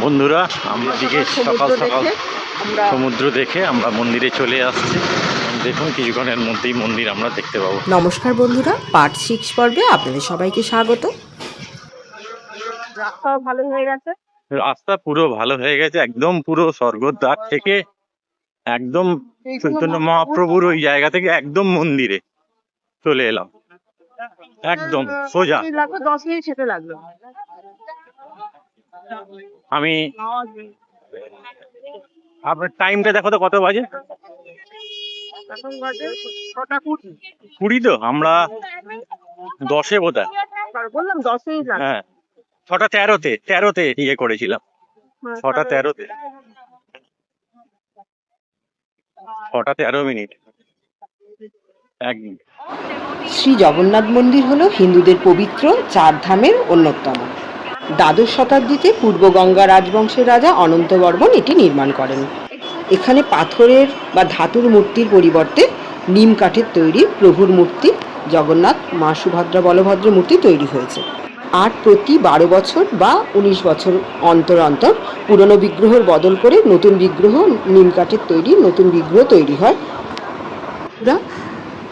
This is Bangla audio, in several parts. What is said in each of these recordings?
বন্ধুরা আমরা দিকে সকাল সকাল সমুদ্র দেখে আমরা মন্দিরে চলে আসছি। দেখুন কিছুক্ষণের মধ্যেই মন্দির আমরা দেখতে পাবো। নমস্কার বন্ধুরা, পার্ট 6 পর্বে আপনাদের সবাইকে স্বাগত। রাস্তা ভালো হয়ে গেছে, রাস্তা পুরো ভালো হয়ে গেছে, একদম পুরো স্বর্গদ্বার থেকে একদম চৈতন্য মহাপ্রভুর ওই জায়গা থেকে একদম মন্দিরে চলে এলাম, একদম সোজা। 10 মিনিট যেতে লাগলো। আমি আপনার টাইমটা দেখো তো কত বাজে? এখন বাজে 6টা 20। তো আমরা 10-এ বোধহয়, বললাম 10 মিনিট লাগবে। হ্যাঁ 6টা 13-তে ইয়ে করেছিলাম, 6টা 13-তে, 6টা 13 মিনিট। শ্রী জগন্নাথ মন্দির হলো হিন্দুদের পবিত্র 4 ধামের অন্যতম। দ্বাদশ শতাব্দীতে পূর্ব গঙ্গা রাজবংশের রাজা অনন্ত বর্মন এটি নির্মাণ করেন। এখানে পাথরের বা ধাতুর মূর্তির পরিবর্তে নিম কাঠের তৈরি প্রভুর মূর্তি, জগন্নাথ, মা সুভদ্রা, বলভদ্র মূর্তি তৈরি হয়েছে। আর প্রতি 12 বছর বা 19 বছর অন্তর অন্তর পুরনো বিগ্রহের বদল করে নতুন বিগ্রহ, নিম কাঠের তৈরি নতুন বিগ্রহ তৈরি হয়।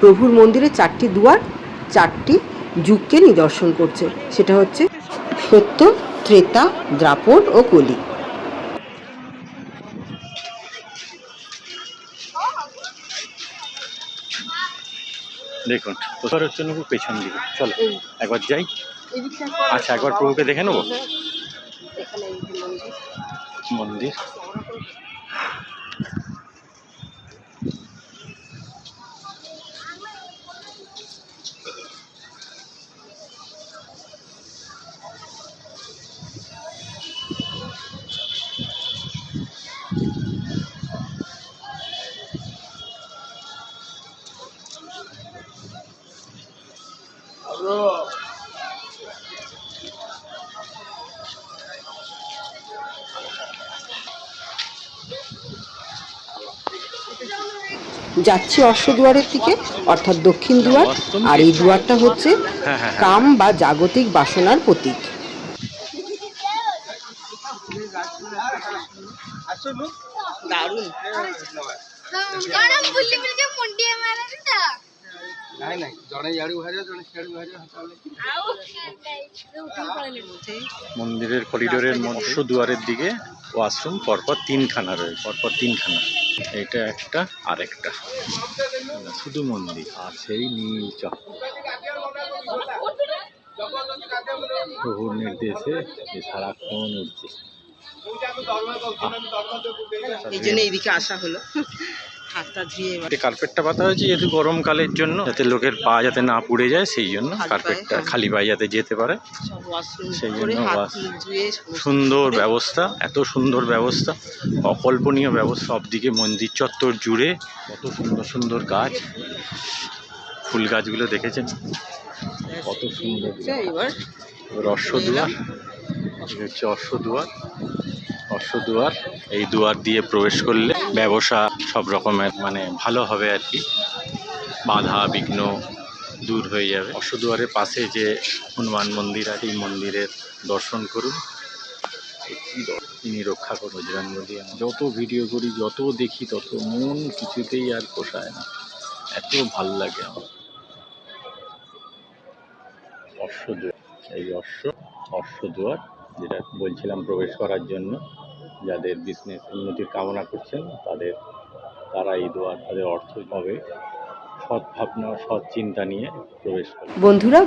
প্রভুর মন্দিরে 4টি দুয়ার 4টি যুগকে নিদর্শন করছে, সেটা হচ্ছে সত্য, ত্রেতা, দ্রাপর ও কলি। দেখুন ওটার হচ্ছে নেবো পেছন দিকে, চলো একবার যাই। আচ্ছা একবার প্রভুকে দেখে নেবো মন্দির। যাচ্ছি অশ্বদুয়ারের দিকে, অর্থাৎ দক্ষিণ দুয়ার। আর এই দুয়ারটা হচ্ছে কাম বা জাগতিক বাসনার প্রতীক। দারুণ। মন্দিরের করিডোরের মধ্য দুয়ারের দিকে ওয়াশরুম পরপর 3খানা রয়েছে, পরপর 3খানা। এটা একটা আর একটা, শুধু মন্দির আর সেই নীল চক্র প্রভুর নির্দেশে সারাক্ষণ উঠছে। এই জন্য এইদিকে আসা হলো। কার্পেটটা পাতা হয়েছে যেহেতু গরমকালের জন্য, যাতে লোকের পা যাতে না পুড়ে যায়, সেই জন্য কার্পেটটা খালি পায়ে যাতে যেতে পারে, সেই জন্য সুন্দর ব্যবস্থা, এত সুন্দর ব্যবস্থা, অকল্পনীয় ব্যবস্থা। সব দিকে মন্দির চত্বর জুড়ে কত সুন্দর সুন্দর গাছ, ফুল গাছগুলো দেখেছেন কত সুন্দর। অশ্বদুয়ার হচ্ছে অশ্বদুয়ার। এই দুয়ার দিয়ে প্রবেশ করলে ব্যবসা সব রকমের মানে ভালো হবে আর কি, বাধা বিঘ্ন দূর হয়ে যাবে। অশ্বদুয়ারের পাশে যে হনুমান মন্দির আছে, এই মন্দিরের দর্শন করুন। তিনি রক্ষা করুন বজরংবলী। যত ভিডিও করি, যত দেখি, তত মন কিছুতেই আর পোষায় না, এত ভাল লাগে আমার। অশ্বদুয়ার, এই অশ্বদুয়ার যেটা বলছিলাম প্রবেশ করার জন্য যাদের বিজনেস উন্নতির কামনা করছেন তারা এই দুয়ার, তাদের অর্থ হবে সৎ ভাবনা, সৎ চিন্তা নিয়ে প্রবেশ করবে। বন্ধুরা,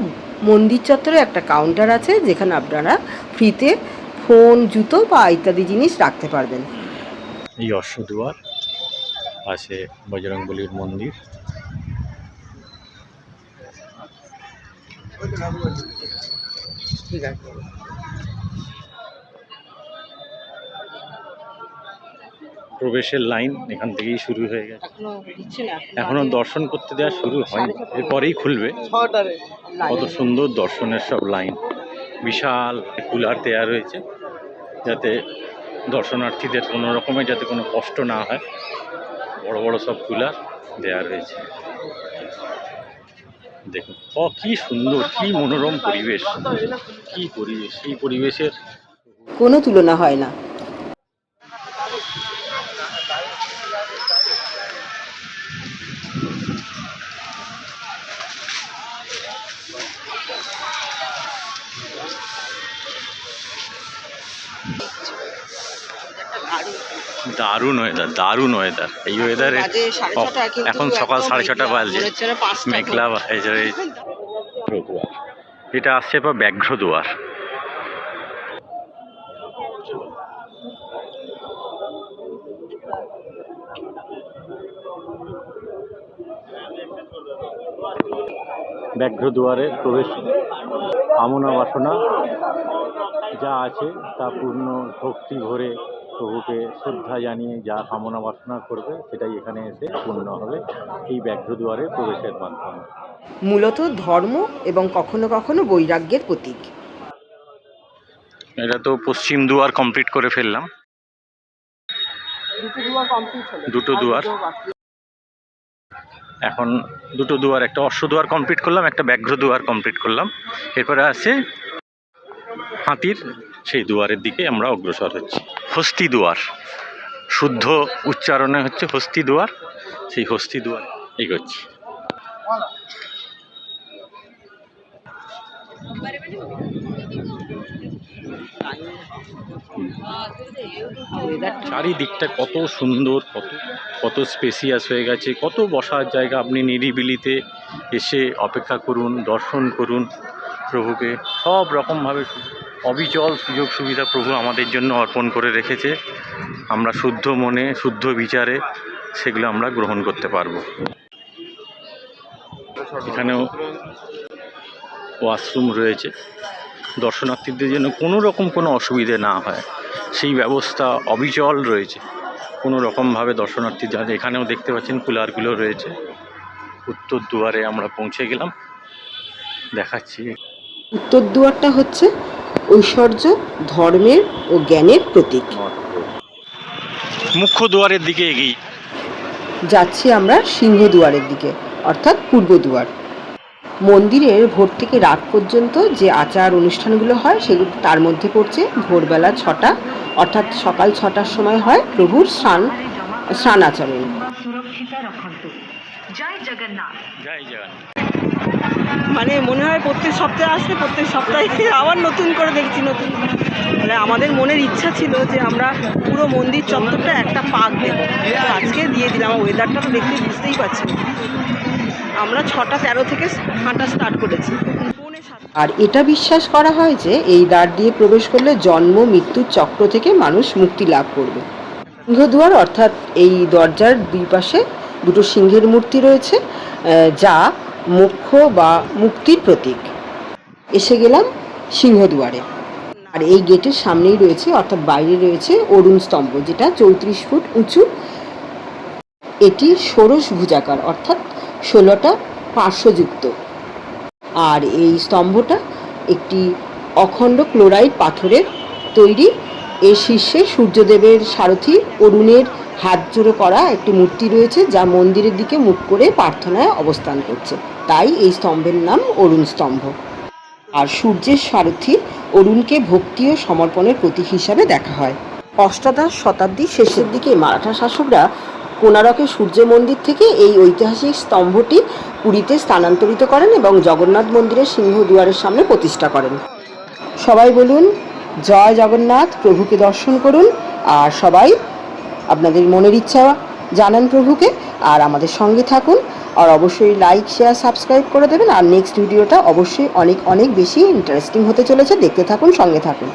মন্দির চত্বরে একটা কাউন্টার আছে যেখানে আপনারা ফ্রিতে ফোন, জুতো বা ইত্যাদি জিনিস রাখতে পারবেন। এই অশ্বদুয়ার, পাশে বজরংবলীর মন্দির। ঠিক আছে। প্রবেশের লাইন এখান থেকেই শুরু হয়ে গেছে, এখনো দর্শন করতে দেওয়া শুরু হয়নি, এরপরেই খুলবে। কত সুন্দর দর্শনের সব লাইন, বিশাল কুলার দেওয়া রয়েছে যাতে দর্শনার্থীদের কোনো রকমের যাতে কোনো কষ্ট না হয়, বড় বড় সব কুলার দেওয়া রয়েছে। দেখুন কি সুন্দর, কি মনোরম পরিবেশ, কি পরিবেশ, এই পরিবেশের কোনো তুলনা হয় না। দারুণ ওয়েদার, দারুণ ওয়েদার। এই ওয়েদারে এখন সকাল 6:30 বাজে, মেঘলা এটা আসছে এবার ব্যাঘ্র দুয়ার। ব্যাঘ্র দুয়ারে প্রবেশ, কামনা বাসনা যা আছে তা পূর্ণ ভক্তি ভরে প্রভুকে শ্রদ্ধা জানিয়ে যা কামনা বাসনা করবে সেটাই এখানে এসে পূর্ণ হবে এই ব্যাঘ্র দুয়ারে প্রবেশের মাধ্যমে। মূলত ধর্ম এবং কখনো কখনো বৈরাগ্যের প্রতীক। এটা তো পশ্চিম দুয়ার কমপ্লিট করে ফেললাম, দুটো দুয়ার। এখন দুটো দুয়ার, একটা অশ্ব দুয়ার কমপ্লিট করলাম, একটা ব্যাঘ্র দুয়ার কমপ্লিট করলাম। এরপরে আছে হাতির সেই দুয়ারের দিকে আমরা অগ্রসর হচ্ছি। হস্তি দুয়ার, শুদ্ধ উচ্চারণে হচ্ছে হস্তি দুয়ার, সেই হস্তি দুয়ার এগোচ্ছি। চারিদিকটা কত সুন্দর, কত স্পেসিয়াস হয়ে গেছে, কত বসার জায়গা। আপনি নিরিবিলিতে এসে অপেক্ষা করুন, দর্শন করুন প্রভুকে। সব রকমভাবে অবিচল সুযোগ সুবিধা প্রভু আমাদের জন্য অর্পণ করে রেখেছে। আমরা শুদ্ধ মনে, শুদ্ধ বিচারে সেগুলো আমরা গ্রহণ করতে পারবো। এখানেও ওয়াশরুম রয়েছে, দর্শনার্থীদের জন্য কোনো রকম কোনো অসুবিধে না হয় সেই ব্যবস্থা অবিচল রয়েছে। কোনো রকমভাবে দর্শনার্থী যা, এখানেও দেখতে পাচ্ছেন কুলারগুলো রয়েছে। উত্তর দুয়ারে আমরা পৌঁছে গেলাম, দেখাচ্ছি। উত্তর দুয়ারটা হচ্ছে ঐশ্বর্য, ধর্মের ও জ্ঞানের প্রতীক। মুখ্য দুয়ারের দিকে এগিয়ে যাচ্ছি আমরা সিংহ দুয়ারের দিকে, অর্থাৎ পূর্ব দুয়ার। মন্দিরের ভোর থেকে রাত পর্যন্ত যে আচার অনুষ্ঠানগুলো হয় সেগুলো তার মধ্যে পড়ছে ভোরবেলা 6টা, অর্থাৎ সকাল 6টার সময় হয় প্রভুর স্নান আচরণ। মানে মনে হয় প্রত্যেক সপ্তাহে আসলে প্রত্যেক সপ্তাহে আবার নতুন করে দেখছি নতুন। মানে আমাদের মনের ইচ্ছা ছিল যে আমরা পুরো মন্দির চত্বরটা একটা পাক দেব, তো আজকে দিয়ে দিলাম। ওয়েদারটা তো দেখতে বুঝতেই পারছেন। আমরা 6:13 থেকে হাঁটা স্টার্ট করেছি। আর এটা বিশ্বাস করা হয় যে এই দ্বার দিয়ে প্রবেশ করলে জন্ম মৃত্যুর চক্র থেকে মানুষ মুক্তি লাভ করবে। সিংহদুয়ার অর্থাৎ এই দরজার দুই পাশে দুটো সিংহের মূর্তি রয়েছে, যা মোক্ষ বা মুক্তির প্রতীক। এসে গেলাম সিংহদুয়ারে। আর এই গেটের সামনেই রয়েছে, অর্থাৎ বাইরে রয়েছে অরুণ স্তম্ভ, যেটা 34 ফুট উঁচু। এটি ষোড়শ ভুজাকার, অর্থাৎ 16টা পার্শ্বযুক্ত। আর এই স্তম্ভটা একটি অখণ্ড ক্লোরাইড পাথরের তৈরি। এর শীর্ষে সূর্যদেবের সারথি অরুণের হাত জোড়ো করা একটি মূর্তি রয়েছে, যা মন্দিরের দিকে মুখ করে প্রার্থনায় অবস্থান করছে, তাই এই স্তম্ভের নাম অরুণ স্তম্ভ। আর সূর্যের সারথি অরুণকে ভক্তি ও সমর্পণের প্রতীক হিসাবে দেখা হয়। অষ্টাদশ শতাব্দীর শেষের দিকে মারাঠা শাসকরা কোনারকের সূর্য মন্দির থেকে এই ঐতিহাসিক স্তম্ভটি পুরীতে স্থানান্তরিত করেন এবং জগন্নাথ মন্দিরের সিংহ দুয়ারের সামনে প্রতিষ্ঠা করেন। সবাই বলুন জয় জগন্নাথ, প্রভুকে দর্শন করুন। আর সবাই আপনাদের মনের ইচ্ছা জানান প্রভুকে, আর আমাদের সঙ্গে থাকুন। আর অবশ্যই লাইক, শেয়ার, সাবস্ক্রাইব করে দেবেন। আর নেক্সট ভিডিওটা অবশ্যই অনেক অনেক বেশি ইন্টারেস্টিং হতে চলেছে, দেখতে থাকুন, সঙ্গে থাকুন।